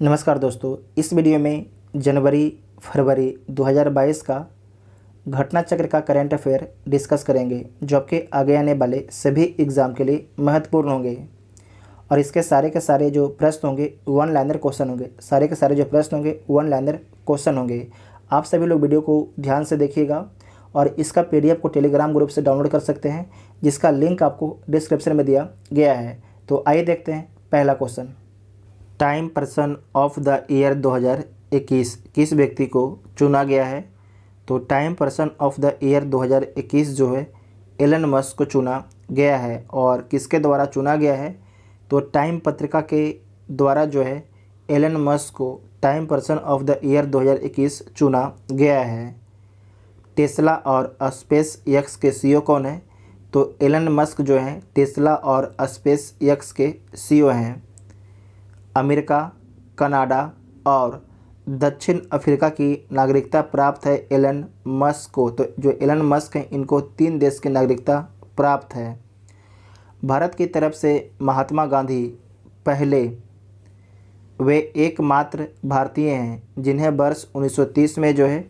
नमस्कार दोस्तों, इस वीडियो में जनवरी फरवरी 2022 का घटना चक्र का करंट अफेयर डिस्कस करेंगे जो आपके आगे आने वाले सभी एग्ज़ाम के लिए महत्वपूर्ण होंगे। और इसके सारे के सारे जो प्रश्न होंगे वन लाइनर क्वेश्चन होंगे। सारे के सारे जो प्रश्न होंगे वन लाइनर क्वेश्चन होंगे। आप सभी लोग वीडियो को ध्यान से देखिएगा और इसका PDF को टेलीग्राम ग्रुप से डाउनलोड कर सकते हैं, जिसका लिंक आपको डिस्क्रिप्शन में दिया गया है। तो आइए देखते हैं पहला question. Time person of the year 2021 किस व्यक्ति को चुना गया है? तो time person of the year 2021 जो है एलन मस्क को चुना गया है। और किसके द्वारा चुना गया है? तो टाइम पत्रिका के द्वारा जो है एलन मस्क को time person of the year 2021 चुना गया है। टेस्ला और स्पेस एक्स के CEO कौन है? तो एलन मस्क जो है टेस्ला और स्पेस एक्स के CEO हैं। अमेरिका, कनाडा और दक्षिण अफ्रीका की नागरिकता प्राप्त है एलन मस्क को। तो जो एलन मस्क हैं इनको 3 देश की नागरिकता प्राप्त है। भारत की तरफ से महात्मा गांधी पहले वे एकमात्र भारतीय हैं जिन्हें वर्ष 1930 में जो है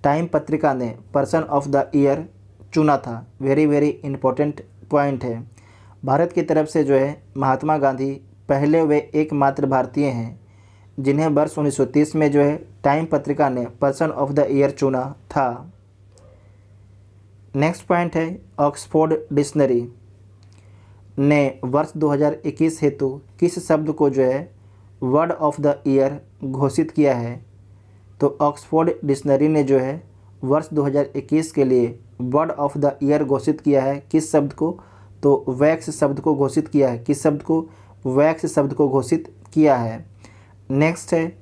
टाइम पत्रिका ने पर्सन ऑफ द ईयर चुना था। वेरी इम्पोर्टेंट पॉइंट है। भारत की तरफ से जो है महात्मा गांधी पहले वे एकमात्र भारतीय हैं जिन्हें वर्ष 1930 में जो है टाइम पत्रिका ने पर्सन ऑफ द ईयर चुना था। नेक्स्ट पॉइंट है ऑक्सफोर्ड डिक्शनरी ने वर्ष 2021 हेतु किस शब्द को जो है वर्ड ऑफ द ईयर घोषित किया है? तो ऑक्सफोर्ड डिक्शनरी ने जो है वर्ष 2021 के लिए वर्ड ऑफ द ईयर घोषित किया है किस शब्द को? तो वैक्स शब्द को घोषित किया है। किस शब्द को? वैक्स शब्द को घोषित किया है। नेक्स्ट है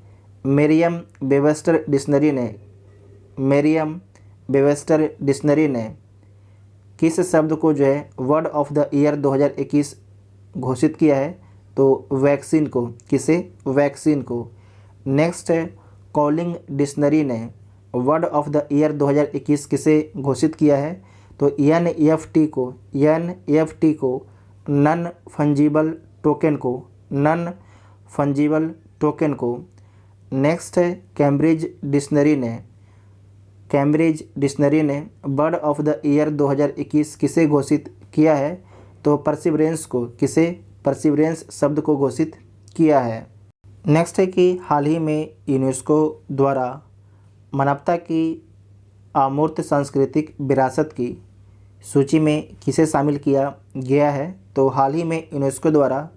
मेरियम वेबस्टर डिक्शनरी ने किस शब्द को जो है वर्ड ऑफ द ईयर 2021 घोषित किया है? तो वैक्सीन को। किसे? वैक्सीन को। नेक्स्ट है कॉलिंग डिक्शनरी ने वर्ड ऑफ द ईयर 2021 किसे घोषित किया है? तो NFT को नॉन फंजिबल टोकन को। नेक्स्ट है कैम्ब्रिज डिक्शनरी ने वर्ड ऑफ द ईयर 2021 किसे घोषित किया है? तो परसिवरेंस को। किसे? परसिवरेंस शब्द को घोषित किया है। नेक्स्ट है कि हाल ही में यूनेस्को द्वारा मानवता की अमूर्त सांस्कृतिक विरासत की सूची में किसे शामिल किया गया है? तो हाल ही में यूनेस्को द्वारा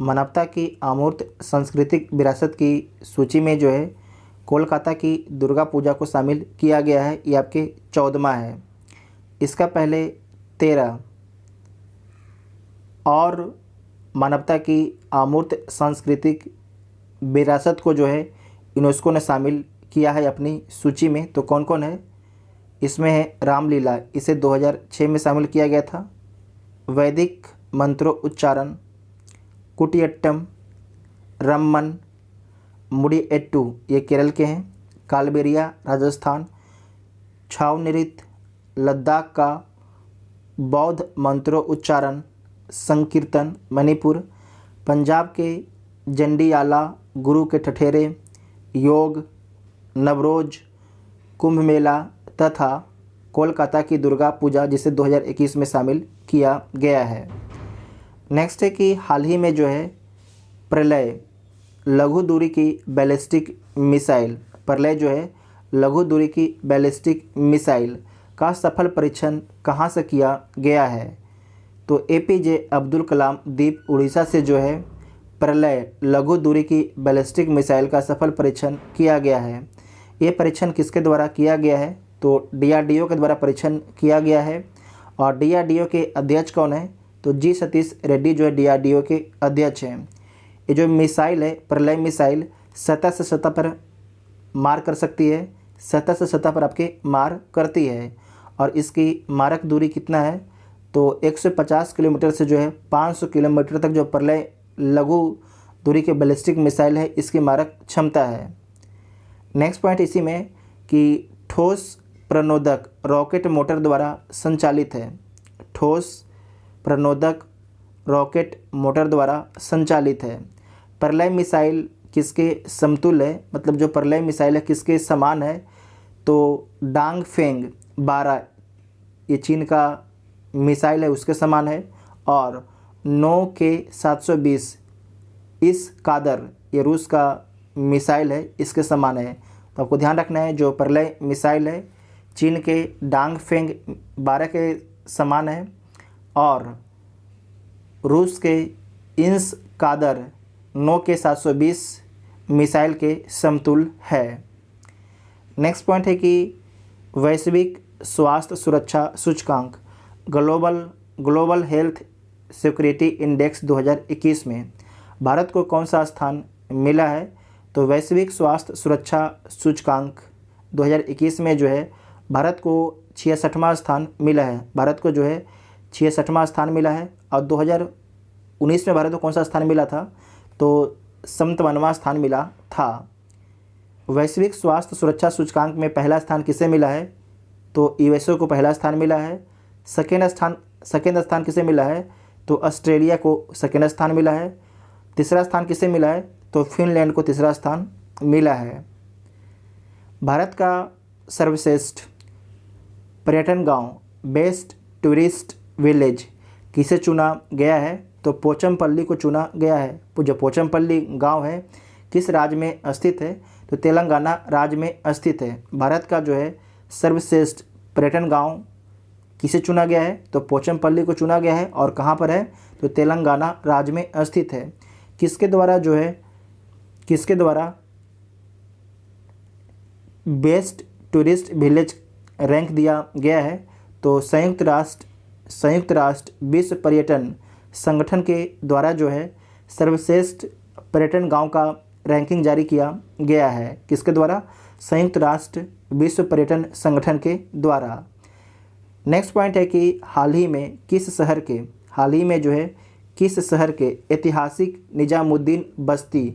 मानवता की अमूर्त सांस्कृतिक विरासत की सूची में जो है कोलकाता की दुर्गा पूजा को शामिल किया गया है। ये आपके 14वां है। इसका पहले 13 और मानवता की अमूर्त सांस्कृतिक विरासत को जो है यूनेस्को ने शामिल किया है अपनी सूची में। तो कौन कौन है? इसमें है रामलीला, इसे 2006 में शामिल किया गया था। वैदिक मंत्रोच्चारण, कुटियट्टम, रम्मन, मुडियट्टू ये केरल के हैं। कालबेरिया राजस्थान, छाव नृत्य लद्दाख का, बौद्ध मंत्रोच्चारण संकीर्तन मणिपुर, पंजाब के जंडियाला गुरु के ठठेरे, योग, नवरोज, कुंभ मेला तथा कोलकाता की दुर्गा पूजा जिसे 2021 में शामिल किया गया है। नेक्स्ट है कि हाल ही में जो है प्रलय लघु दूरी की बैलिस्टिक मिसाइल का सफल परीक्षण कहाँ से किया गया है? तो APJ अब्दुल कलाम द्वीप उड़ीसा से जो है प्रलय लघु दूरी की बैलिस्टिक मिसाइल का सफल परीक्षण किया गया है। ये परीक्षण किसके द्वारा किया गया है? तो DRDO के द्वारा परीक्षण किया गया है। और DRDO के अध्यक्ष कौन है? तो G सतीश रेड्डी जो है DRDO के अध्यक्ष हैं। ये जो मिसाइल है प्रलय मिसाइल सतह से सतह पर मार कर सकती है। सतह से सतह पर आपके मार करती है। और इसकी मारक दूरी कितना है? तो 150 किलोमीटर से जो है 500 किलोमीटर तक जो प्रलय लघु दूरी के बैलिस्टिक मिसाइल है इसकी मारक क्षमता है। नेक्स्ट पॉइंट इसी में कि ठोस प्रणोदक रॉकेट मोटर द्वारा संचालित है। ठोस प्रणोदक रॉकेट मोटर द्वारा संचालित है। प्रलय मिसाइल किसके समतुल्य है, मतलब जो प्रलय मिसाइल है किसके समान है, तो डांगफेंग 12 ये चीन का मिसाइल है उसके समान है, और 9K-720 इस कादर ये रूस का मिसाइल है इसके समान है। तो आपको ध्यान रखना है जो प्रलय मिसाइल है चीन के डांगफेंग 12 के समान है और रूस के इंस कादर 9K-720 मिसाइल के समतुल्य है। नेक्स्ट पॉइंट है कि वैश्विक स्वास्थ्य सुरक्षा सूचकांक ग्लोबल हेल्थ सिक्योरिटी इंडेक्स 2021 में भारत को कौन सा स्थान मिला है। तो वैश्विक स्वास्थ्य सुरक्षा सूचकांक 2021 में जो है भारत को 66वां स्थान मिला है। भारत को जो है 66वां स्थान मिला है। और 2019 में भारत को कौन सा स्थान मिला था, तो 57वां स्थान मिला था। वैश्विक स्वास्थ्य सुरक्षा सूचकांक में पहला स्थान किसे मिला है, तो यूएसए को पहला स्थान मिला है। सेकेंड स्थान किसे मिला है, तो ऑस्ट्रेलिया को सेकेंड स्थान मिला है। तीसरा स्थान किसे मिला है, तो फिनलैंड को तीसरा स्थान मिला है। भारत का सर्वश्रेष्ठ पर्यटन गांव बेस्ट टूरिस्ट विलेज किसे चुना गया है, तो पोचमपल्ली को चुना गया है। जो पोचमपल्ली गांव है किस राज्य में स्थित है, तो तेलंगाना राज्य में स्थित है। भारत का जो है सर्वश्रेष्ठ पर्यटन गांव किसे चुना गया है, तो पोचमपल्ली को चुना गया है। और कहाँ पर है, तो तेलंगाना राज्य में स्थित है। किसके द्वारा बेस्ट टूरिस्ट विलेज रैंक दिया गया है, तो संयुक्त राष्ट्र विश्व पर्यटन संगठन के द्वारा जो है सर्वश्रेष्ठ पर्यटन गांव का रैंकिंग जारी किया गया है। किसके द्वारा, संयुक्त राष्ट्र विश्व पर्यटन संगठन के द्वारा। नेक्स्ट पॉइंट है कि हाल ही में किस शहर के ऐतिहासिक निजामुद्दीन बस्ती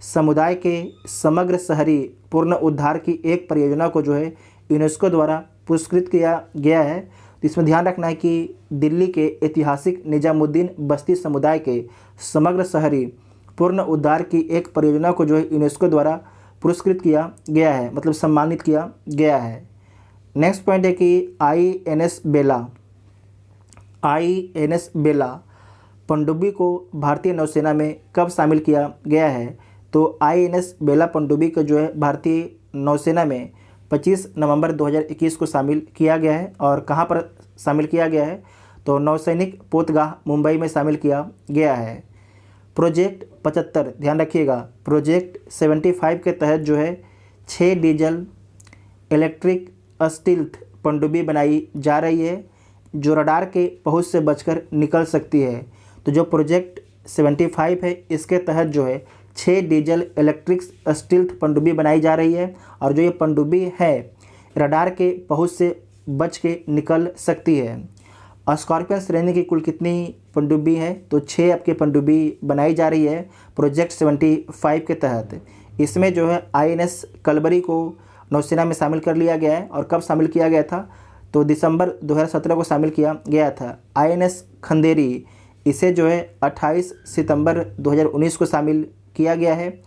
समुदाय के समग्र शहरी पुनरुद्धार की एक परियोजना को जो है यूनेस्को द्वारा पुरस्कृत किया गया है। तो इसमें ध्यान रखना है कि दिल्ली के ऐतिहासिक निजामुद्दीन बस्ती समुदाय के समग्र शहरी पुनरुद्धार की एक परियोजना को जो है यूनेस्को द्वारा पुरस्कृत किया गया है, मतलब सम्मानित किया गया है। नेक्स्ट पॉइंट है कि आईएनएस बेला पनडुब्बी को भारतीय नौसेना में कब शामिल किया गया है, तो आईएनएस बेला पनडुब्बी को जो है भारतीय नौसेना में 25 नवंबर 2021 को शामिल किया गया है। और कहाँ पर शामिल किया गया है, तो नौसैनिक पोतगाह मुंबई में शामिल किया गया है। प्रोजेक्ट 75 ध्यान रखिएगा, प्रोजेक्ट 75 के तहत जो है 6 डीजल इलेक्ट्रिक स्टील्थ पनडुब्बी बनाई जा रही है जो रडार के पहुंच से बचकर निकल सकती है। तो जो प्रोजेक्ट 75 है इसके तहत जो है 6 डीजल इलेक्ट्रिक स्टील्थ पनडुब्बी बनाई जा रही है। और जो ये पनडुब्बी है रडार के पहुंच से बच के निकल सकती है। स्कॉर्पियन श्रेणी की कुल कितनी पनडुब्बी है, तो 6 आपके पनडुब्बी बनाई जा रही है प्रोजेक्ट 75 के तहत। इसमें जो है आईएनएस कलबरी को नौसेना में शामिल कर लिया गया है। और कब शामिल किया गया था, तो दिसंबर 2017 को शामिल किया गया था। आईएनएस खंदेरी इसे जो है 28 सितंबर 2019 को शामिल किया गया है।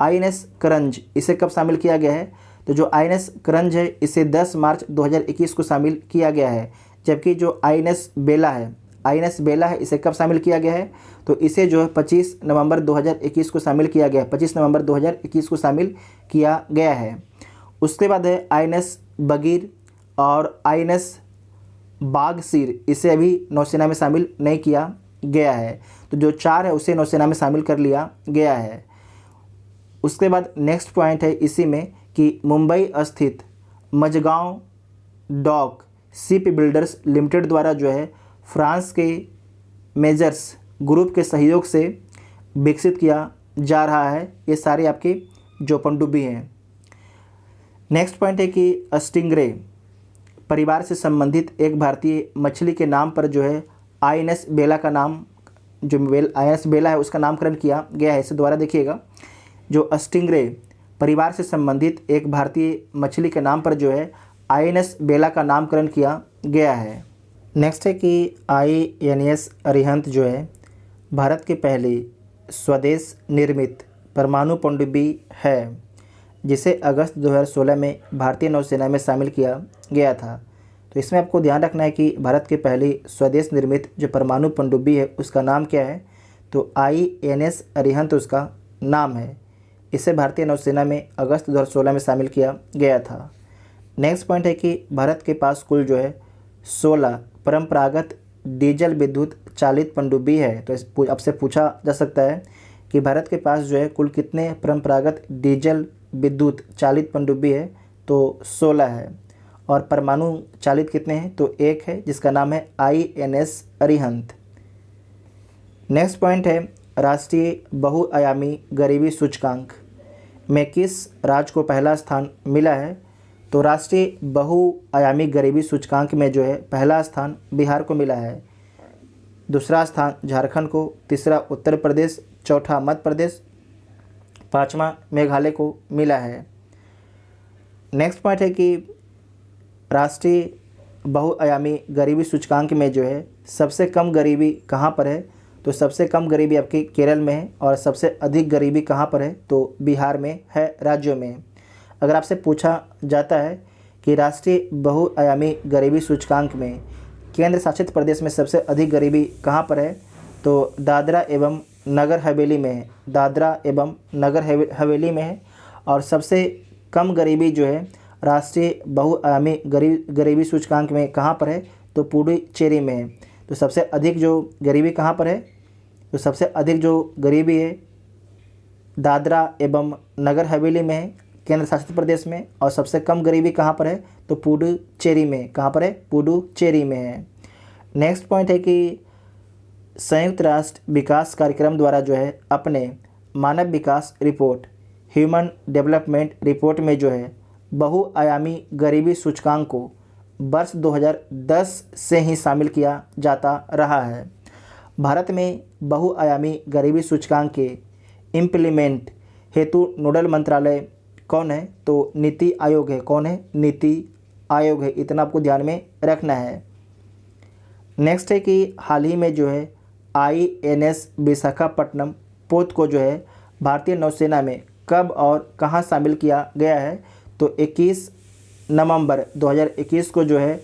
आईएनएस करंज इसे कब शामिल किया गया है, तो जो आईएनएस करंज है इसे 10 मार्च 2021 को शामिल किया गया है। जबकि जो आईएनएस बेला है इसे कब शामिल किया गया है, तो इसे जो है 25 नवंबर 2021 को शामिल किया गया है। 25 नवंबर 2021 को शामिल किया गया है। उसके बाद है आईएनएस बगीर और आईएनएस बागसीर, इसे अभी नौसेना में शामिल नहीं किया गया है। तो जो 4 है उसे नौसेना में शामिल कर लिया गया है। उसके बाद नेक्स्ट पॉइंट है इसी में कि मुंबई स्थित Mazagon Dock Ship Builders Limited द्वारा जो है फ्रांस के मेजर्स ग्रुप के सहयोग से विकसित किया जा रहा है। ये सारे आपके जो पनडुब्बी हैं। नेक्स्ट पॉइंट है कि स्टिंगरे परिवार से संबंधित एक भारतीय मछली के नाम पर जो है आईएनएस बेला का नाम, जो आईएनएस बेला है उसका नामकरण किया गया है। इसे दोबारा देखिएगा, जो स्टिंगरे परिवार से संबंधित एक भारतीय मछली के नाम पर जो है आईएनएस बेला का नामकरण किया गया है। नेक्स्ट है कि आईएनएस अरिहंत जो है भारत के पहले स्वदेश निर्मित परमाणु पनडुब्बी है जिसे अगस्त 2016 में भारतीय नौसेना में शामिल किया गया था। तो इसमें आपको ध्यान रखना है कि भारत की पहली स्वदेश निर्मित जो परमाणु पनडुब्बी है उसका नाम क्या है, तो INS अरिहंत उसका नाम है। इसे भारतीय नौसेना में अगस्त 2016 में शामिल किया गया था। नेक्स्ट पॉइंट है कि भारत के पास कुल जो है 16 परंपरागत डीजल विद्युत चालित पनडुब्बी है। तो आपसे पूछा जा सकता है कि भारत के पास जो है कुल कितने परंपरागत डीजल विद्युत चालित पनडुब्बी है, तो 16 है। और परमाणु चालित कितने हैं, तो एक है जिसका नाम है INS अरिहंत। नेक्स्ट पॉइंट है राष्ट्रीय बहुआयामी गरीबी सूचकांक में किस राज्य को पहला स्थान मिला है। तो राष्ट्रीय बहुआयामी गरीबी सूचकांक में जो है पहला स्थान बिहार को मिला है, दूसरा स्थान झारखंड को, तीसरा उत्तर प्रदेश, चौथा मध्य प्रदेश, पाँचवा मेघालय को मिला है। नेक्स्ट पॉइंट है कि राष्ट्रीय बहुआयामी गरीबी सूचकांक में जो है सबसे कम गरीबी कहाँ पर है, तो सबसे कम गरीबी आपके केरल में है और सबसे अधिक गरीबी कहाँ पर है, तो बिहार में है राज्यों में। अगर आपसे पूछा जाता है कि राष्ट्रीय बहुआयामी गरीबी सूचकांक में केंद्र शासित प्रदेश में सबसे अधिक गरीबी कहाँ पर है, तो दादरा एवं नगर हवेली में है, दादरा एवं नगर हवेली में है। और सबसे कम गरीबी जो है राष्ट्रीय बहुआयामी गरीबी सूचकांक में कहाँ पर है, तो पुडुचेरी में है। तो सबसे अधिक जो गरीबी कहाँ पर है, तो सबसे अधिक जो गरीबी है दादरा एवं नगर हवेली में है केंद्र शासित प्रदेश में, और सबसे कम गरीबी कहाँ पर है, तो पुडुचेरी में। कहाँ पर है, पुडुचेरी में है। नेक्स्ट पॉइंट है कि संयुक्त राष्ट्र विकास कार्यक्रम द्वारा जो है अपने मानव विकास रिपोर्ट ह्यूमन डेवलपमेंट रिपोर्ट में जो है बहुआयामी गरीबी सूचकांक को वर्ष 2010 से ही शामिल किया जाता रहा है। भारत में बहुआयामी गरीबी सूचकांक के इम्प्लीमेंट हेतु नोडल मंत्रालय कौन है, तो नीति आयोग है। कौन है, नीति आयोग है। इतना आपको ध्यान में रखना है। नेक्स्ट है कि हाल ही में जो है INS विशाखापट्टनम पोत को जो है भारतीय नौसेना में कब और कहां शामिल किया गया है, तो 21 नवंबर 2021 को जो है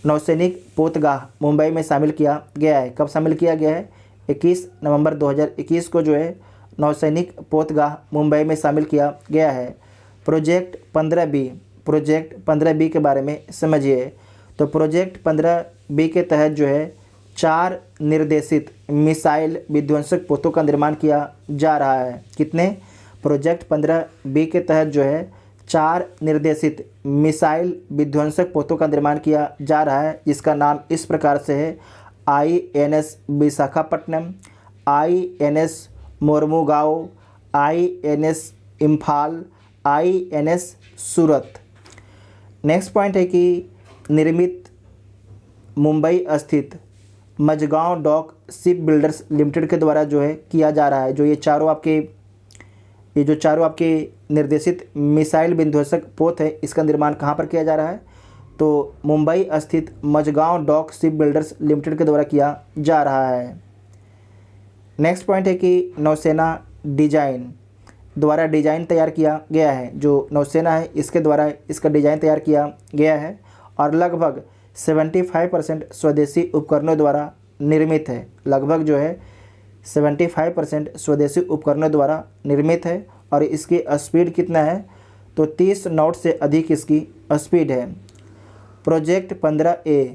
नौसैनिक पोतगाह मुंबई में शामिल किया गया है। कब शामिल किया गया है, 21 नवंबर 2021 को जो है नौसैनिक पोतगाह मुंबई में शामिल किया गया है। प्रोजेक्ट 15B के बारे में समझिए। तो प्रोजेक्ट 15B के तहत जो है 4 निर्देशित मिसाइल विध्वंसक पोतों का निर्माण किया जा रहा है। कितने, प्रोजेक्ट 15B के तहत जो है 4 निर्देशित मिसाइल विध्वंसक पोतों का निर्माण किया जा रहा है, जिसका नाम इस प्रकार से है INS Visakhapatnam, INS Mormugao, INS Imphal, INS Surat. Next point है कि निर्मित मुंबई स्थित Mazagon Dock Ship Builders Limited के द्वारा जो है किया जा रहा है। जो ये चारों आपके निर्देशित मिसाइल विध्वंसक पोत है, इसका निर्माण कहाँ पर किया जा रहा है, तो मुंबई स्थित Mazagon Dock Ship Builders Limited के द्वारा किया जा रहा है। नेक्स्ट पॉइंट है कि नौसेना द्वारा डिज़ाइन तैयार किया गया है। जो नौसेना है इसके द्वारा इसका डिज़ाइन तैयार किया गया है और लगभग 75% स्वदेशी उपकरणों द्वारा निर्मित है। लगभग जो है 75% स्वदेशी उपकरणों द्वारा निर्मित है और इसकी स्पीड कितना है, तो 30 नॉट से अधिक इसकी स्पीड है। प्रोजेक्ट 15A,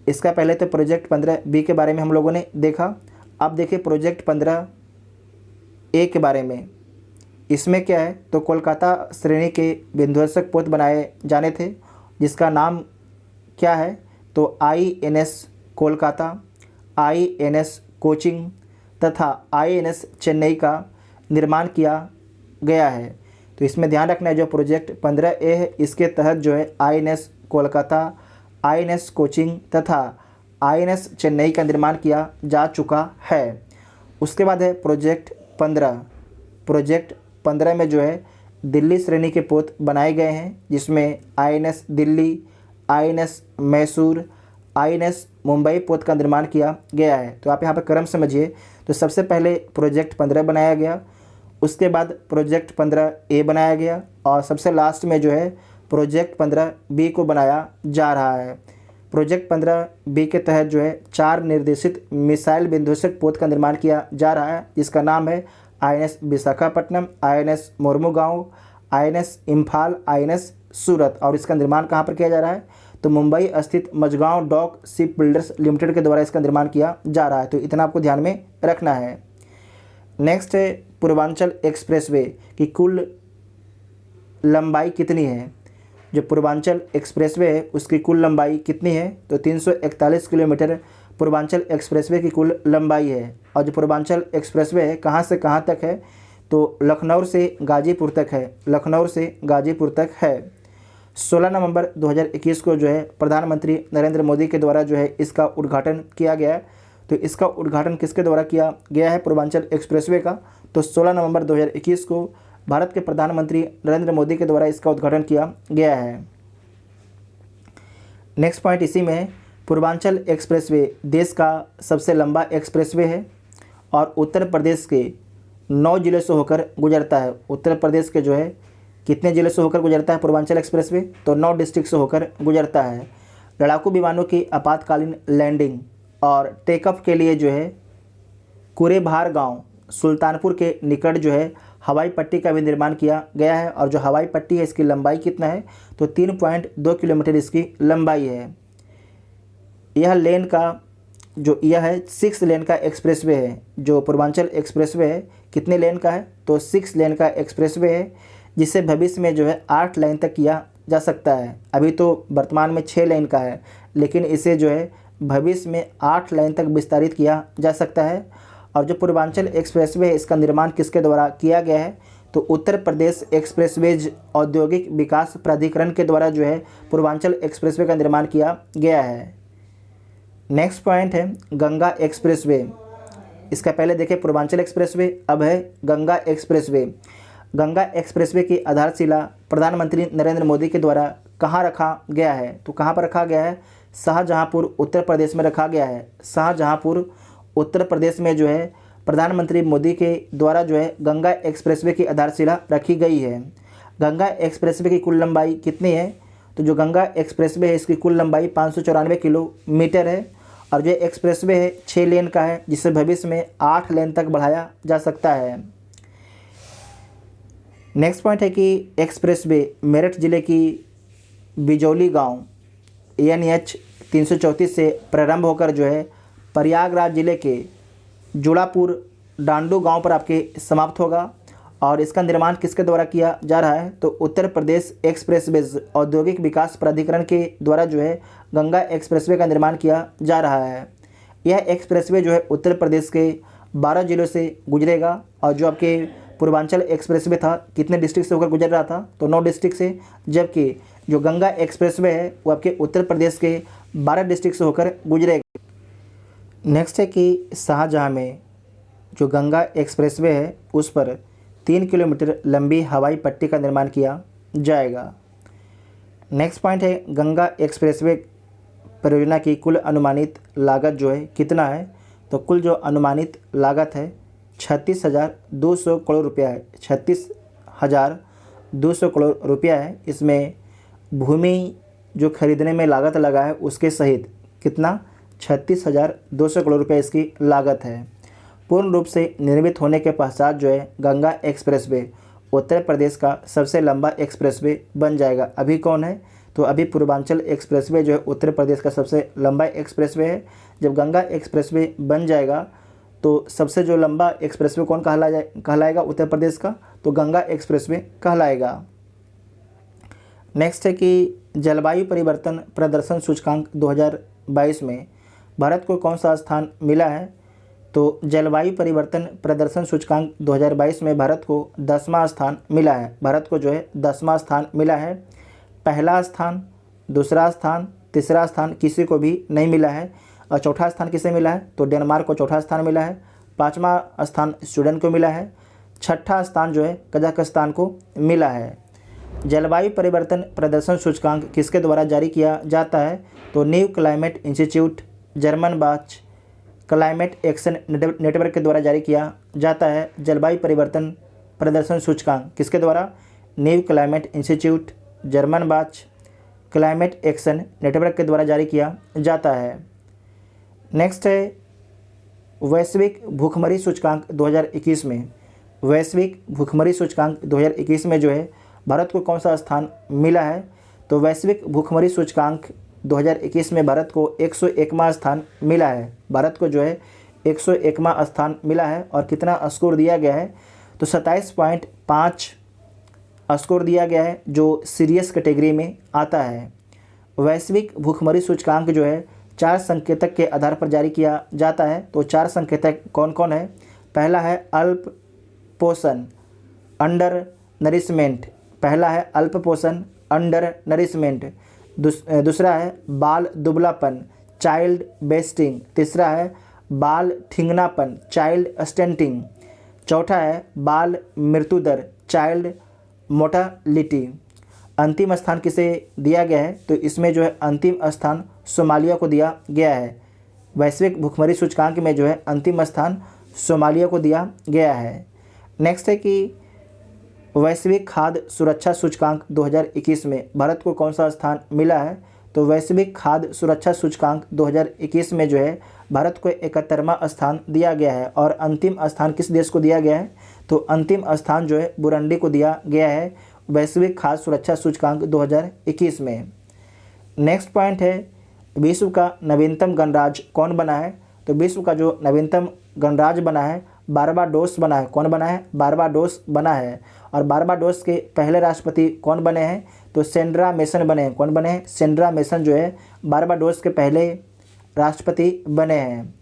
इसका पहले तो प्रोजेक्ट 15B के बारे में हम लोगों ने देखा। अब देखिए प्रोजेक्ट 15A के बारे में। इसमें क्या है, तो कोलकाता श्रेणी के विध्वंसक पोत बनाए जाने थे, जिसका नाम क्या है, तो INS कोलकाता, INS कोचिंग तथा INS चेन्नई का निर्माण किया गया है। तो इसमें ध्यान रखना है जो प्रोजेक्ट 15A है इसके तहत जो है INS कोलकाता, INS कोचिंग तथा INS चेन्नई का निर्माण किया जा चुका है। उसके बाद है प्रोजेक्ट 15। प्रोजेक्ट 15 में जो है दिल्ली श्रेणी के पोत बनाए गए हैं, जिसमें INS Delhi, INS Mysore, INS Mumbai पोत का निर्माण किया गया है। तो आप यहाँ पर क्रम समझिए। तो सबसे पहले प्रोजेक्ट 15 बनाया गया, उसके बाद प्रोजेक्ट 15A बनाया गया और सबसे लास्ट में जो है प्रोजेक्ट 15B को बनाया जा रहा है। प्रोजेक्ट 15B के तहत जो है 4 निर्देशित मिसाइल विध्वंसक पोत का निर्माण किया जा रहा है, जिसका नाम है INS Visakhapatnam, INS Mormugao, INS Imphal, INS सूरत। और इसका निर्माण कहाँ पर किया जा रहा है? तो मुंबई स्थित Mazagon Dock Ship Builders Limited के द्वारा इसका निर्माण किया जा रहा है। तो इतना आपको ध्यान में रखना है। नेक्स्ट है पूर्वांचल एक्सप्रेसवे की कुल लंबाई कितनी है? जो पूर्वांचल एक्सप्रेसवे है उसकी कुल लंबाई कितनी है? तो 341 किलोमीटर पूर्वांचल एक्सप्रेसवे की कुल लंबाई है। और जो पूर्वांचल एक्सप्रेसवे है कहाँ से कहाँ तक है? तो लखनऊ से गाजीपुर तक है, लखनऊ से गाजीपुर तक है। 16 नवंबर 2021 को जो है प्रधानमंत्री नरेंद्र मोदी के द्वारा जो है इसका उद्घाटन किया गया है। तो इसका उद्घाटन किसके द्वारा किया गया है पूर्वांचल एक्सप्रेसवे का? तो 16 नवंबर 2021 को भारत के प्रधानमंत्री नरेंद्र मोदी के द्वारा इसका उद्घाटन किया गया है। नेक्स्ट पॉइंट इसी में है, पूर्वांचल एक्सप्रेसवे देश का सबसे लंबा एक्सप्रेसवे है और उत्तर प्रदेश के 9 जिलों से होकर गुजरता है। उत्तर प्रदेश के जो है कितने जिलों से होकर गुजरता है पूर्वांचल एक्सप्रेसवे? तो 9 डिस्ट्रिक्ट से होकर गुजरता है। लड़ाकू विमानों की आपातकालीन लैंडिंग और टेकअप के लिए जो है कुरेभार गांव सुल्तानपुर के निकट जो है हवाई पट्टी का भी निर्माण किया गया है। और जो हवाई पट्टी है इसकी लंबाई कितना है? तो 3.2 किलोमीटर इसकी लंबाई है। यह लेन का जो यह है 6 लेन का एक्सप्रेसवे है। जो पूर्वांचल एक्सप्रेसवे है कितने लेन का है? तो 6 लेन का एक्सप्रेसवे है, जिसे भविष्य में जो है 8 लेन तक किया जा सकता है। अभी तो वर्तमान में 6 लेन का है, लेकिन इसे जो है भविष्य में 8 लेन तक विस्तारित किया जा सकता है। और जो पूर्वांचल एक्सप्रेसवे है इसका निर्माण किसके द्वारा किया गया है? तो उत्तर प्रदेश एक्सप्रेसवेज औद्योगिक विकास प्राधिकरण के द्वारा जो है पूर्वांचल एक्सप्रेसवे का निर्माण किया गया है। नेक्स्ट पॉइंट है गंगा एक्सप्रेसवे। इसका पहले देखें पूर्वांचल एक्सप्रेसवे, अब है गंगा एक्सप्रेसवे। गंगा एक्सप्रेसवे की आधारशिला प्रधानमंत्री नरेंद्र मोदी के द्वारा कहाँ रखा गया है? तो कहाँ पर रखा गया है? शाहजहाँपुर उत्तर प्रदेश में रखा गया है। शाहजहाँपुर उत्तर प्रदेश में जो है प्रधानमंत्री मोदी के द्वारा जो है गंगा एक्सप्रेसवे की आधारशिला रखी गई है। गंगा एक्सप्रेसवे की कुल लंबाई कितनी है? तो जो गंगा एक्सप्रेसवे है इसकी कुल लंबाई 594 किलोमीटर है। और जो एक्सप्रेसवे है 6 लेन का है, जिसे भविष्य में 8 लेन तक बढ़ाया जा सकता है। नेक्स्ट पॉइंट है कि एक्सप्रेसवे मेरठ जिले की बिजौली गांव NH 334 से प्रारंभ होकर जो है प्रयागराज जिले के जुड़ापुर डांडू गांव पर आपके समाप्त होगा। और इसका निर्माण किसके द्वारा किया जा रहा है? तो उत्तर प्रदेश एक्सप्रेसवेज औद्योगिक विकास प्राधिकरण के द्वारा जो है गंगा एक्सप्रेसवे का निर्माण किया जा रहा है। यह एक्सप्रेसवे जो है उत्तर प्रदेश के 12 जिलों से गुजरेगा। और जो आपके पूर्वांचल एक्सप्रेसवे था कितने डिस्ट्रिक्ट से होकर गुजर रहा था? तो 9 डिस्ट्रिक्ट से, जबकि जो गंगा एक्सप्रेसवे है वो आपके उत्तर प्रदेश के 12 डिस्ट्रिक्ट से होकर गुजरेगा। नेक्स्ट है कि शाहजहाँ में जो गंगा एक्सप्रेसवे है उस पर 3 किलोमीटर लंबी हवाई पट्टी का निर्माण किया जाएगा। नेक्स्ट पॉइंट है गंगा एक्सप्रेसवे परियोजना की कुल अनुमानित लागत जो है कितना है? तो कुल जो अनुमानित लागत है 36,200 करोड़ रुपया है। 36,200 करोड़ रुपया है। इसमें भूमि जो खरीदने में लागत लगा है उसके सहित कितना? 36,200 करोड़ रुपये इसकी लागत है। पूर्ण रूप से निर्मित होने के पश्चात जो है गंगा एक्सप्रेसवे उत्तर प्रदेश का सबसे लंबा एक्सप्रेसवे बन जाएगा। अभी कौन है? तो अभी पूर्वांचल एक्सप्रेसवे जो है उत्तर प्रदेश का सबसे लंबा एक्सप्रेसवे है। जब गंगा एक्सप्रेसवे बन जाएगा तो सबसे जो लंबा एक्सप्रेसवे कौन कहलाएगा उत्तर प्रदेश का? तो गंगा एक्सप्रेसवे कहलाएगा। नेक्स्ट है कि जलवायु परिवर्तन प्रदर्शन सूचकांक 2022 में भारत को कौन सा स्थान मिला है? तो जलवायु परिवर्तन प्रदर्शन सूचकांक 2022 में भारत को 10वां स्थान मिला है। भारत को जो है 10वां स्थान मिला है। पहला स्थान, दूसरा स्थान, तीसरा स्थान किसी को भी नहीं मिला है। और चौथा स्थान किसे मिला है? तो डेनमार्क को चौथा स्थान मिला है। 5वां स्थान स्वीडन को मिला है। 6ठा स्थान जो है कजाकिस्तान को मिला है। जलवायु परिवर्तन प्रदर्शन सूचकांक किसके द्वारा जारी किया जाता है? तो न्यू क्लाइमेट इंस्टीट्यूट जर्मन बाच क्लाइमेट एक्शन नेटवर्क के द्वारा जारी किया जाता है। जलवायु परिवर्तन प्रदर्शन सूचकांक किसके द्वारा? न्यू क्लाइमेट इंस्टीट्यूट, जर्मन बाच, क्लाइमेट एक्शन नेटवर्क के द्वारा जारी किया जाता है। नेक्स्ट है वैश्विक भूखमरी सूचकांक 2021 में। वैश्विक भूखमरी सूचकांक 2021 में जो है भारत को कौन सा स्थान मिला है? तो वैश्विक भूखमरी सूचकांक 2021 में भारत को 101वां स्थान मिला है। भारत को जो है 101वां स्थान मिला है और कितना स्कोर दिया गया है? तो 27.5 स्कोर दिया गया है जो सीरियस कैटेगरी में आता है। वैश्विक भूखमरी सूचकांक जो है 4 संकेतक के आधार पर जारी किया जाता है। तो 4 संकेतक कौन कौन है? पहला है अल्प पोषण, अंडर नरिशमेंट। पहला है अल्प पोषण, अंडर नरिशमेंट। दूसरा है बाल दुबलापन, चाइल्ड बेस्टिंग। तीसरा है बाल ठिंगनापन, चाइल्ड स्टेंटिंग। चौथा है बाल मृत्यु दर, चाइल्ड मोर्टालिटी। अंतिम स्थान किसे दिया गया है? तो इसमें जो है अंतिम स्थान सोमालिया को दिया गया है। वैश्विक भूखमरी सूचकांक में जो है अंतिम स्थान सोमालिया को दिया गया है। नेक्स्ट है कि वैश्विक खाद्य सुरक्षा सूचकांक 2021 में भारत को कौन सा स्थान मिला है? तो वैश्विक खाद्य सुरक्षा सूचकांक 2021 में जो है भारत को 71वां स्थान दिया गया है। और अंतिम स्थान किस देश को दिया गया है? तो अंतिम स्थान जो है बुरुंडी को दिया गया है वैश्विक खाद्य सुरक्षा सूचकांक 2021 में। नेक्स्ट पॉइंट है विश्व का नवीनतम गणराज्य कौन बना है? तो विश्व का जो नवीनतम गणराज्य बना है बारबाडोस बना है। कौन बना है? बारबाडोस बना है। और बारबाडोस के पहले राष्ट्रपति कौन बने हैं? तो सेंड्रा मेसन बने हैं। कौन बने हैं? सेंड्रा मेसन जो है बारबाडोस के पहले राष्ट्रपति बने हैं।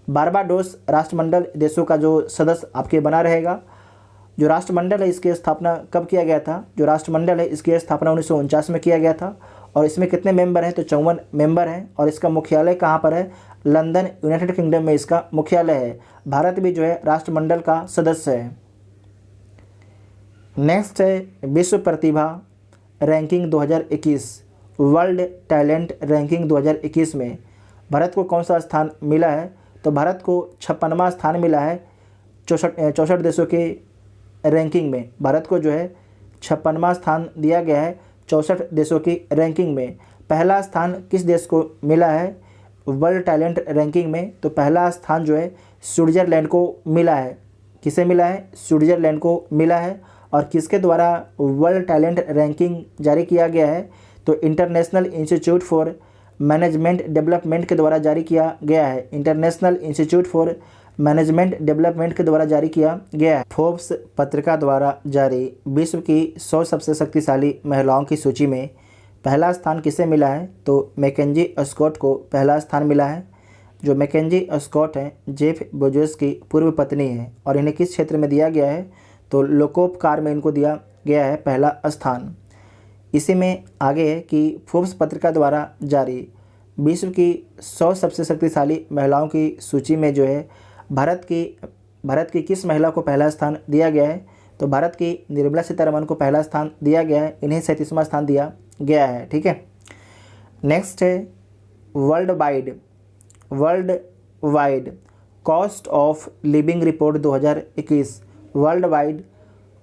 बारबाडोस राष्ट्रमंडल देशों का जो सदस्य आपके बना रहेगा। जो राष्ट्रमंडल है इसकी स्थापना कब किया गया था? जो राष्ट्रमंडल है इसकी स्थापना 1949 में किया गया था। और इसमें कितने मेंबर हैं? तो 54 मेंबर हैं। और इसका मुख्यालय कहाँ पर है? लंदन, यूनाइटेड किंगडम में इसका मुख्यालय है। भारत भी जो है राष्ट्रमंडल का सदस्य है। नेक्स्ट है विश्व प्रतिभा रैंकिंग 2021, वर्ल्ड टैलेंट रैंकिंग 2021 में भारत को कौन सा स्थान मिला है? तो भारत को 56वां स्थान मिला है 64 देशों के रैंकिंग में। भारत को जो है 56वां स्थान दिया गया है 64 देशों की रैंकिंग में। पहला स्थान किस देश को मिला है वर्ल्ड टैलेंट रैंकिंग में? तो पहला स्थान जो है स्विट्ज़रलैंड को मिला है। किसे मिला है? स्विट्ज़रलैंड को मिला है। और किसके द्वारा वर्ल्ड टैलेंट रैंकिंग जारी किया गया है? तो international institute for management development के द्वारा जारी किया गया है। International institute for management development के द्वारा जारी किया गया है। फोर्ब्स पत्रिका द्वारा जारी विश्व की 100 सबसे शक्तिशाली महिलाओं की सूची में पहला स्थान किसे मिला है? तो मैकेंजी स्कॉट को पहला स्थान मिला है। जो मैकेंजी स्कॉट हैं जेफ बेजोस की पूर्व पत्नी है। और इन्हें किस क्षेत्र में दिया गया है? तो लोकोपकार में इनको दिया गया है पहला स्थान। इसी में आगे है कि फोर्ब्स पत्रिका द्वारा जारी विश्व की 100 सबसे शक्तिशाली महिलाओं की सूची में जो है भारत की किस महिला को पहला स्थान दिया गया है? तो भारत की निर्मला सीतारमण को पहला स्थान दिया गया है। इन्हें 37वां स्थान दिया गया है। ठीक है। नेक्स्ट है world wide cost of living report 2021। World wide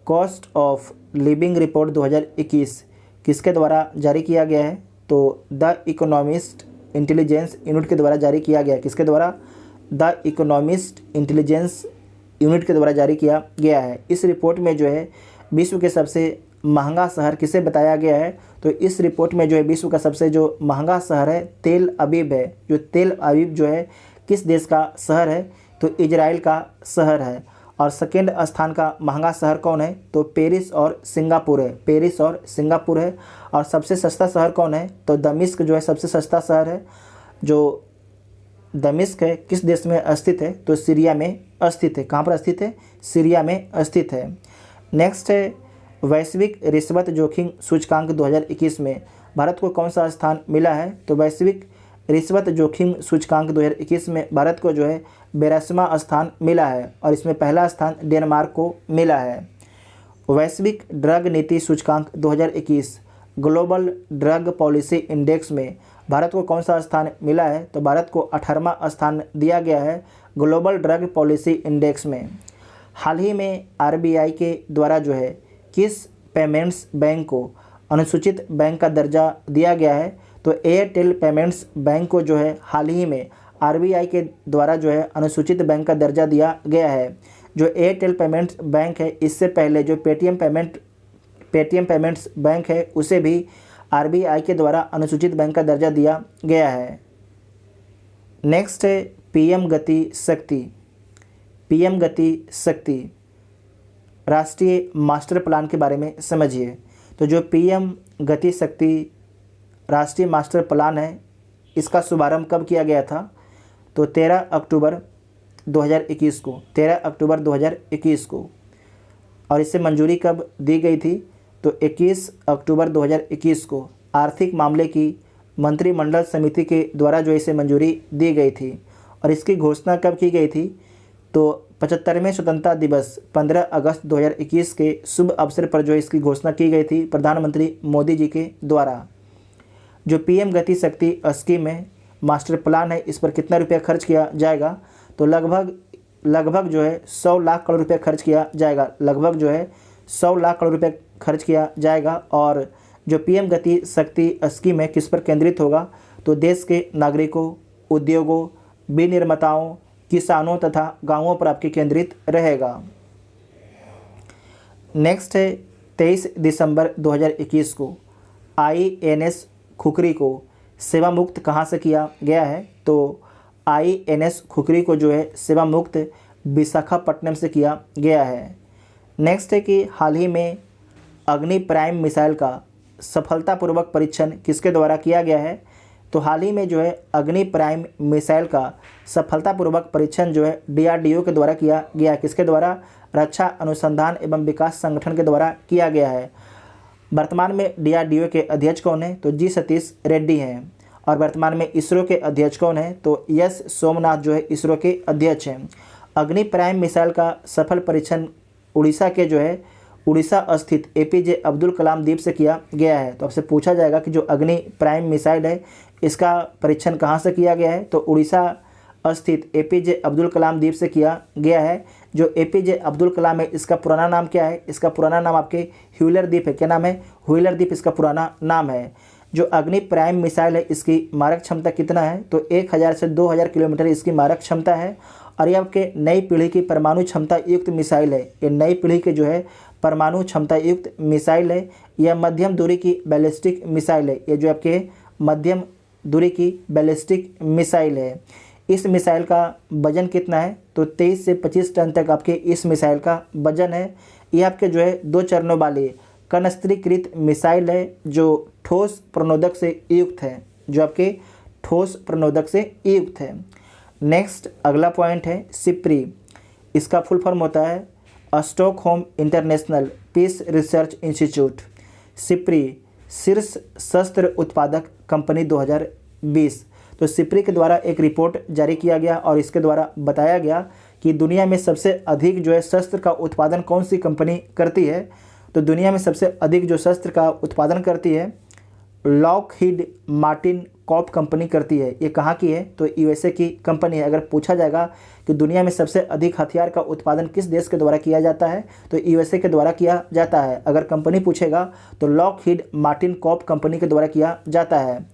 cost of living report 2021 किसके द्वारा जारी किया गया है? तो द इकोनॉमिस्ट इंटेलिजेंस यूनिट के द्वारा जारी किया गया है। किसके द्वारा? द इकोनॉमिस्ट इंटेलिजेंस यूनिट के द्वारा जारी किया गया है। इस रिपोर्ट में जो है विश्व के सबसे महंगा शहर किसे बताया गया है? तो इस रिपोर्ट में जो है विश्व का सबसे जो महंगा शहर है तेल अवीव है। जो तेल अवीव जो है किस देश का शहर है? तो इजराइल का शहर है। और सेकेंड स्थान का महंगा शहर कौन है? तो पेरिस और सिंगापुर है। पेरिस और सिंगापुर है। और सबसे सस्ता शहर कौन है? तो दमिश्क जो है सबसे सस्ता शहर है। जो दमिश्क है किस देश में स्थित है? तो सीरिया में स्थित है। कहाँ पर स्थित है? सीरिया में स्थित है। नेक्स्ट है वैश्विक रिश्वत जोखिम सूचकांक 2021 में भारत को कौन सा स्थान मिला है? तो वैश्विक रिश्वत जोखिम सूचकांक 2021 में भारत को जो है 82वां स्थान मिला है। और इसमें पहला स्थान डेनमार्क को मिला है। वैश्विक ड्रग नीति सूचकांक 2021 ग्लोबल ड्रग पॉलिसी इंडेक्स में भारत को कौन सा स्थान मिला है? तो भारत को 18वां स्थान दिया गया है ग्लोबल ड्रग पॉलिसी इंडेक्स में। हाल ही में आरबीआई के द्वारा जो है किस पेमेंट्स बैंक को अनुसूचित बैंक का दर्जा दिया गया है? तो एयरटेल पेमेंट्स बैंक को जो है हाल ही में आरबीआई के द्वारा जो है अनुसूचित बैंक का दर्जा दिया गया है। जो एयरटेल पेमेंट्स बैंक है, इससे पहले जो पेटीएम पेमेंट्स बैंक है उसे भी आरबीआई के द्वारा अनुसूचित बैंक का दर्जा दिया गया है। नेक्स्ट है पीएम गति शक्ति। पीएम गति शक्ति राष्ट्रीय मास्टर प्लान के बारे में समझिए। तो जो पीएम गति शक्ति राष्ट्रीय मास्टर प्लान है, इसका शुभारंभ कब किया गया था? तो 13 अक्टूबर 2021 को, 13 अक्टूबर 2021 को। और इसे मंजूरी कब दी गई थी? तो 21 अक्टूबर 2021 को आर्थिक मामले की मंत्रिमंडल समिति के द्वारा जो इसे मंजूरी दी गई थी। और इसकी घोषणा कब की गई थी? तो 75वें स्वतंत्रता दिवस 15 अगस्त 2021 के शुभ अवसर पर जो इसकी घोषणा की गई थी प्रधानमंत्री मोदी जी के द्वारा। जो पीएम गति शक्ति स्कीम है, मास्टर प्लान है, इस पर कितना रुपया खर्च किया जाएगा? तो लगभग जो है 100 लाख करोड़ रुपया खर्च किया जाएगा। लगभग जो है 100 लाख करोड़ रुपया खर्च किया जाएगा। और जो पीएम गति शक्ति स्कीम है किस पर केंद्रित होगा? तो देश के नागरिकों, उद्योगों, विनिर्माताओं, किसानों तथा गांवों पर आपके केंद्रित रहेगा। नेक्स्ट है 23 दिसंबर 2021 को आईएनएस खुखरी को सेवा मुक्त कहाँ से किया गया है? तो आईएनएस खुखरी को जो है सेवा मुक्त विशाखापट्टनम से किया गया है। नेक्स्ट है कि हाल ही में अग्नि प्राइम मिसाइल का सफलतापूर्वक परीक्षण किसके द्वारा किया गया है? तो हाल ही में जो है अग्नि प्राइम मिसाइल का सफलतापूर्वक परीक्षण जो है डीआरडीओ के द्वारा किया गया। किसके द्वारा? रक्षा अनुसंधान एवं विकास संगठन के द्वारा किया गया है। वर्तमान में डीआरडीओ के अध्यक्ष कौन है? तो जी सतीश रेड्डी हैं। और वर्तमान में इसरो के अध्यक्ष कौन है? तो एस सोमनाथ जो है इसरो के अध्यक्ष हैं। अग्नि प्राइम मिसाइल का सफल परीक्षण उड़ीसा के जो है उड़ीसा स्थित एपीजे अब्दुल कलाम द्वीप से किया गया है। तो आपसे पूछा जाएगा कि जो अग्नि प्राइम मिसाइल है इसका परीक्षण कहाँ से किया गया है? तो उड़ीसा स्थित एपीजे अब्दुल कलाम द्वीप से किया गया है। जो एपीजे अब्दुल कलाम है इसका पुराना नाम क्या है? इसका पुराना नाम आपके व्हीलर द्वीप है। क्या नाम है? व्हीलर द्वीप इसका पुराना नाम है। जो अग्नि प्राइम मिसाइल है इसकी मारक क्षमता कितना है? तो 1000 से 2000 किलोमीटर इसकी मारक क्षमता है। और ये आपके नई पीढ़ी की परमाणु क्षमता युक्त मिसाइल है। ये नई पीढ़ी के जो है परमाणु क्षमता युक्त मिसाइल है। यह मध्यम दूरी की बैलिस्टिक मिसाइल है। ये जो आपके मध्यम दूरी की बैलिस्टिक मिसाइल है। इस मिसाइल का वजन कितना है? तो 23 से 25 टन तक आपके इस मिसाइल का वजन है। यह आपके जो है 2 चरणों वाली कनिस्त्रीकृत मिसाइल है जो ठोस प्रणोदक से युक्त है। जो आपके ठोस प्रणोदक से युक्त है। नेक्स्ट अगला पॉइंट है सिप्री। इसका फुल फॉर्म होता है Stockholm International Peace Research Institute. SIPRI शीर्ष शस्त्र उत्पादक कंपनी 2020। तो सिप्री के द्वारा एक रिपोर्ट जारी किया गया और इसके द्वारा बताया गया कि दुनिया में सबसे अधिक जो है शस्त्र का उत्पादन कौन सी कंपनी करती है? तो दुनिया में सबसे अधिक जो शस्त्र का उत्पादन करती है लॉकहीड मार्टिन कॉर्प कंपनी करती है। ये कहाँ की है? तो यूएसए की कंपनी है। अगर पूछा जाएगा कि दुनिया में सबसे अधिक हथियार का उत्पादन किस देश के द्वारा किया जाता है? तो यूएसए के द्वारा किया जाता है। अगर कंपनी पूछेगा तो लॉकहीड मार्टिन कॉर्प कंपनी के द्वारा किया जाता है।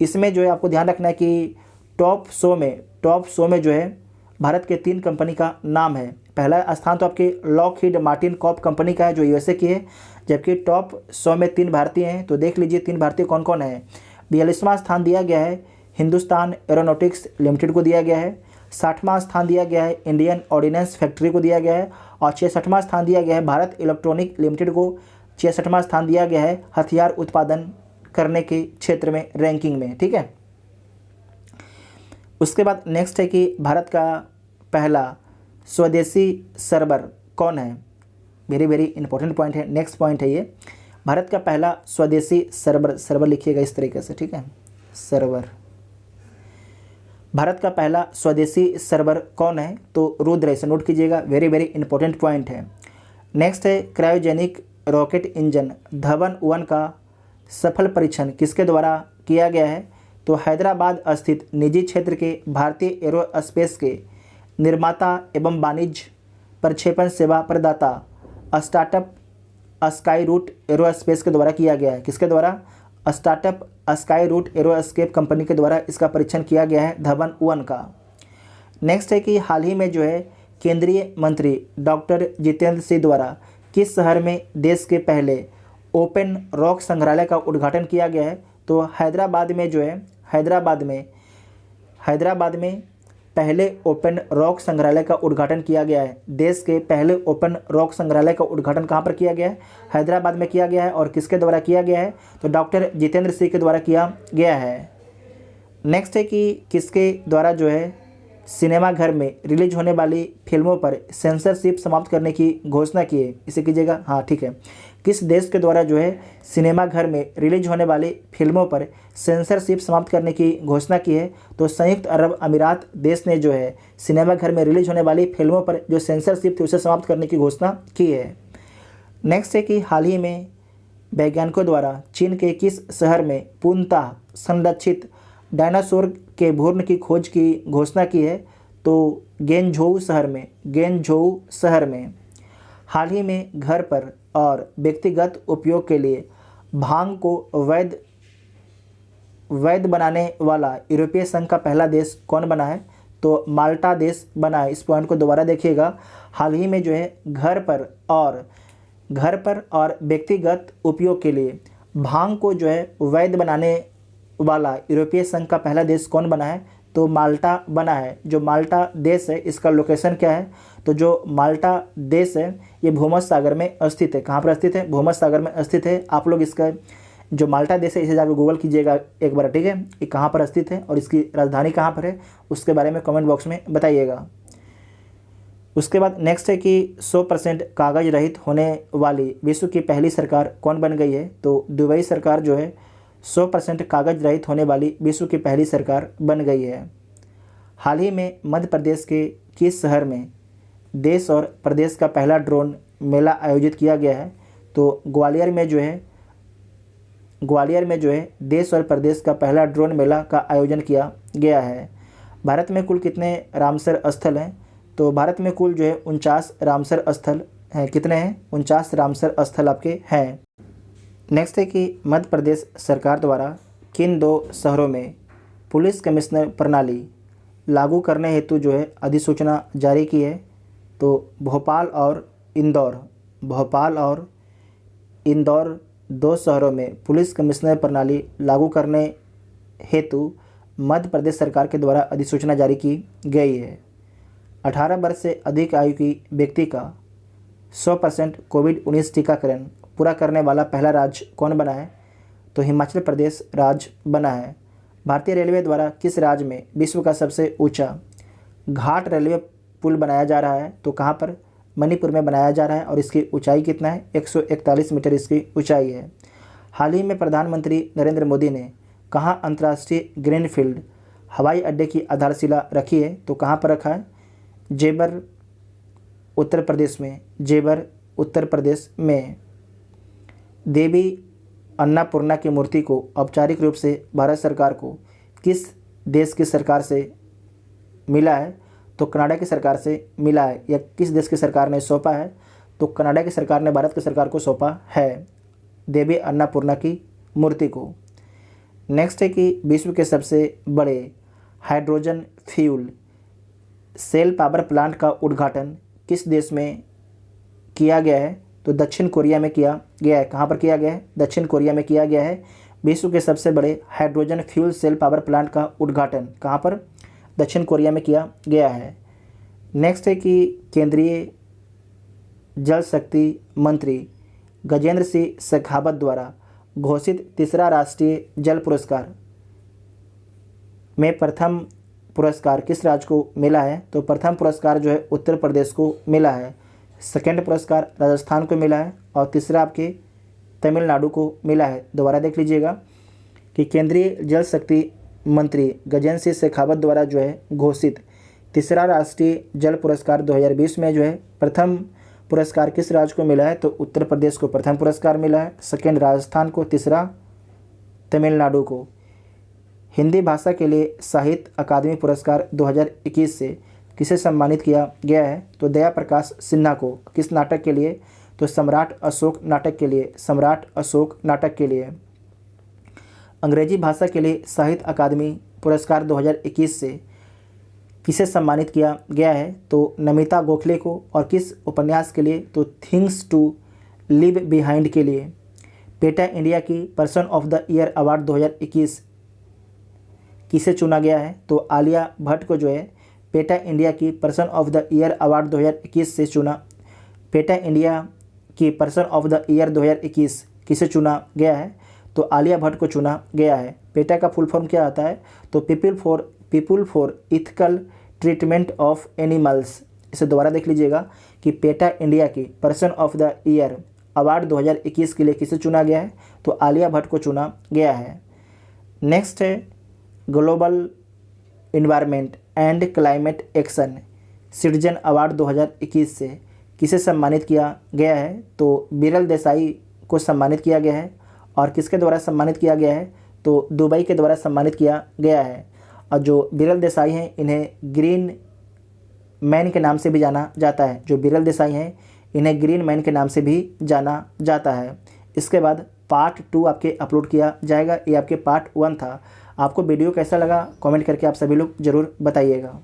इसमें जो है आपको ध्यान रखना है कि टॉप 100 में जो है भारत के 3 कंपनी का नाम है। पहला स्थान तो आपके लॉकहीड मार्टिन कॉर्प कंपनी का है जो यूएसए की है, जबकि टॉप 100 में 3 भारतीय हैं। तो देख लीजिए 3 भारतीय कौन कौन है। 42वां स्थान दिया गया है हिंदुस्तान एरोनॉटिक्स लिमिटेड को दिया गया है। 60वां स्थान दिया गया है इंडियन ऑर्डिनेंस फैक्ट्री को दिया गया है। और 66वां स्थान दिया गया है भारत इलेक्ट्रॉनिक लिमिटेड को। 66वां स्थान दिया गया है हथियार उत्पादन करने के क्षेत्र में रैंकिंग में। ठीक है। उसके बाद नेक्स्ट है कि भारत का पहला स्वदेशी सर्वर कौन है? वेरी वेरी इंपॉर्टेंट पॉइंट है। नेक्स्ट पॉइंट है ये, भारत का पहला स्वदेशी सर्वर लिखिएगा इस तरीके से। ठीक है, सर्वर। भारत का पहला स्वदेशी सर्वर कौन है? तो रुद्र। इसे नोट कीजिएगा, वेरी वेरी इंपॉर्टेंट पॉइंट है। नेक्स्ट है क्रायोजेनिक रॉकेट इंजन धवन 1 का सफल परीक्षण किसके द्वारा किया गया है? तो हैदराबाद स्थित निजी क्षेत्र के भारतीय एरोस्पेस के निर्माता एवं वाणिज्य प्रक्षेपण सेवा प्रदाता स्टार्टअप स्काई रूट एरोस्पेस के द्वारा किया गया है। किसके द्वारा? स्टार्टअप स्काई रूट एरोस्केप कंपनी के द्वारा इसका परीक्षण किया गया है धवन 1 का। नेक्स्ट है कि हाल ही में जो है केंद्रीय मंत्री डॉक्टर जितेंद्र सिंह द्वारा किस शहर में देश के पहले ओपन रॉक संग्रहालय का उद्घाटन किया गया है? तो हैदराबाद में जो है हैदराबाद में पहले ओपन रॉक संग्रहालय का उद्घाटन किया गया है। देश के पहले ओपन रॉक संग्रहालय का उद्घाटन कहाँ पर किया गया है? हैदराबाद में किया गया है। और किसके द्वारा किया गया है? तो डॉक्टर जितेंद्र सिंह के द्वारा किया गया है। नेक्स्ट है कि किसके द्वारा जो है सिनेमाघर में रिलीज होने वाली फिल्मों पर सेंसरशिप समाप्त करने की घोषणा की है? इसे कीजिएगा, हाँ ठीक है। किस देश के द्वारा जो है सिनेमाघर में रिलीज होने वाली फिल्मों पर सेंसरशिप समाप्त करने की घोषणा की है? तो संयुक्त अरब अमीरात देश ने जो है सिनेमाघर में रिलीज होने वाली फिल्मों पर जो सेंसरशिप थी उसे समाप्त करने की घोषणा की है। नेक्स्ट है कि हाल ही में वैज्ञानिकों द्वारा चीन के किस शहर में पूर्णतः संरक्षित डायनासोर के भ्रूण की खोज की घोषणा की है? तो गेनझोउ शहर में। हाल ही में घर पर और व्यक्तिगत उपयोग के लिए भांग को वैध बनाने वाला यूरोपीय संघ का पहला देश कौन बना है? तो माल्टा देश बना है। इस पॉइंट को दोबारा देखिएगा। हाल ही में जो है घर पर और व्यक्तिगत उपयोग के लिए भांग को जो है वैध बनाने वाला यूरोपीय संघ का पहला देश कौन बना है? तो माल्टा बना है। जो माल्टा देश है इसका लोकेशन क्या है? तो जो माल्टा देश है ये भूमध्य सागर में स्थित है। कहाँ पर स्थित है? भूमध्य सागर में स्थित है। आप लोग इसका जो माल्टा देश है इसे जाकर गूगल कीजिएगा एक बार, ठीक है। ये कहाँ पर स्थित है और इसकी राजधानी कहाँ पर है उसके बारे में कमेंट बॉक्स में बताइएगा। उसके बाद नेक्स्ट है कि 100% कागज रहित होने वाली विश्व की पहली सरकार कौन बन गई है? तो दुबई सरकार जो है 100% कागज रहित होने वाली विश्व की पहली सरकार बन गई है। हाल ही में मध्य प्रदेश के किस शहर में देश और प्रदेश का पहला ड्रोन मेला आयोजित किया गया है? तो ग्वालियर में जो है देश और प्रदेश का पहला ड्रोन मेला का आयोजन किया गया है। भारत में कुल कितने रामसर स्थल हैं? तो भारत में कुल जो है 49 रामसर स्थल हैं। कितने हैं? 49 रामसर स्थल आपके हैं। नेक्स्ट है कि मध्य प्रदेश सरकार द्वारा किन 2 शहरों में पुलिस कमिश्नर प्रणाली लागू करने हेतु जो है अधिसूचना जारी की है? तो भोपाल और इंदौर 2 शहरों में पुलिस कमिश्नर प्रणाली लागू करने हेतु मध्य प्रदेश सरकार के द्वारा अधिसूचना जारी की गई है। 18 वर्ष से अधिक आयु की व्यक्ति का 100% कोविड-19 टीकाकरण पूरा करने वाला पहला राज्य कौन बना है? तो हिमाचल प्रदेश राज्य बना है। भारतीय रेलवे द्वारा किस राज्य में विश्व का सबसे ऊंचा घाट रेलवे पुल बनाया जा रहा है? तो कहाँ पर? मणिपुर में बनाया जा रहा है। और इसकी ऊंचाई कितना है? 141 मीटर इसकी ऊंचाई है। हाल ही में प्रधानमंत्री नरेंद्र मोदी ने कहाँ अंतर्राष्ट्रीय ग्रीनफील्ड हवाई अड्डे की आधारशिला रखी है? तो कहाँ पर रखा है? जेबर उत्तर प्रदेश में। देवी अन्नपूर्णा की मूर्ति को औपचारिक रूप से भारत सरकार को किस देश की सरकार से मिला है? तो कनाडा की सरकार से मिला है। या किस देश की सरकार ने सौंपा है? तो कनाडा की सरकार ने भारत की सरकार को सौंपा है देवी अन्नपूर्णा की मूर्ति को। नेक्स्ट है कि विश्व के सबसे बड़े hydrogen fuel cell power plant का उद्घाटन किस देश में किया गया है? तो दक्षिण कोरिया में किया गया है। कहाँ पर किया गया है? दक्षिण कोरिया में किया गया है। विश्व के सबसे बड़े hydrogen fuel cell power plant का उद्घाटन कहाँ पर? दक्षिण कोरिया में किया गया है। नेक्स्ट है कि केंद्रीय जल शक्ति मंत्री गजेंद्र सिंह शेखावत द्वारा घोषित तीसरा राष्ट्रीय जल पुरस्कार में प्रथम पुरस्कार किस राज्य को मिला है? तो प्रथम पुरस्कार जो है उत्तर प्रदेश को मिला है। सेकेंड पुरस्कार राजस्थान को मिला है और तीसरा आपके तमिलनाडु को मिला है। दोबारा देख लीजिएगा कि केंद्रीय जल शक्ति मंत्री गजेंद्र सिंह शेखावत द्वारा जो है घोषित तीसरा राष्ट्रीय जल पुरस्कार 2020 में जो है प्रथम पुरस्कार किस राज्य को मिला है? तो उत्तर प्रदेश को प्रथम पुरस्कार मिला है, सेकेंड राजस्थान को, तीसरा तमिलनाडु को। हिंदी भाषा के लिए साहित्य अकादमी पुरस्कार 2021 से किसे सम्मानित किया गया है? तो दया प्रकाश सिन्हा को। किस नाटक के लिए? तो सम्राट अशोक नाटक के लिए। सम्राट अशोक नाटक के लिए। अंग्रेजी भाषा के लिए साहित्य अकादमी पुरस्कार 2021 से किसे सम्मानित किया गया है? तो नमिता गोखले को। और किस उपन्यास के लिए? तो थिंग्स टू लिव बिहाइंड के लिए। पेटा इंडिया की person of the year award 2021 किसे चुना गया है? तो आलिया भट्ट को जो है पेटा इंडिया की person of the year award 2021 से चुना। पेटा इंडिया की पर्सन ऑफ द ईयर 2021 किसे चुना गया है? तो आलिया भट्ट को चुना गया है। पेटा का फुल फॉर्म क्या आता है? तो people for ethical treatment of animals. इसे दोबारा देख लीजिएगा कि पेटा इंडिया की person of the year award 2021 के लिए किसे चुना गया है? तो आलिया भट्ट को चुना गया है। नेक्स्ट है global environment and climate action citizen award 2021 से किसे सम्मानित किया गया है? तो बिरल देसाई को सम्मानित किया गया है। और किसके द्वारा सम्मानित किया गया है? तो दुबई के द्वारा सम्मानित किया गया है। और जो बिरल देसाई हैं इन्हें ग्रीन मैन के नाम से भी जाना जाता है। जो बिरल देसाई हैं इन्हें ग्रीन मैन के नाम से भी जाना जाता है। इसके बाद पार्ट 2 आपके अपलोड किया जाएगा। ये आपके पार्ट 1 था। आपको वीडियो कैसा लगा कमेंट करके आप सभी लोग ज़रूर बताइएगा।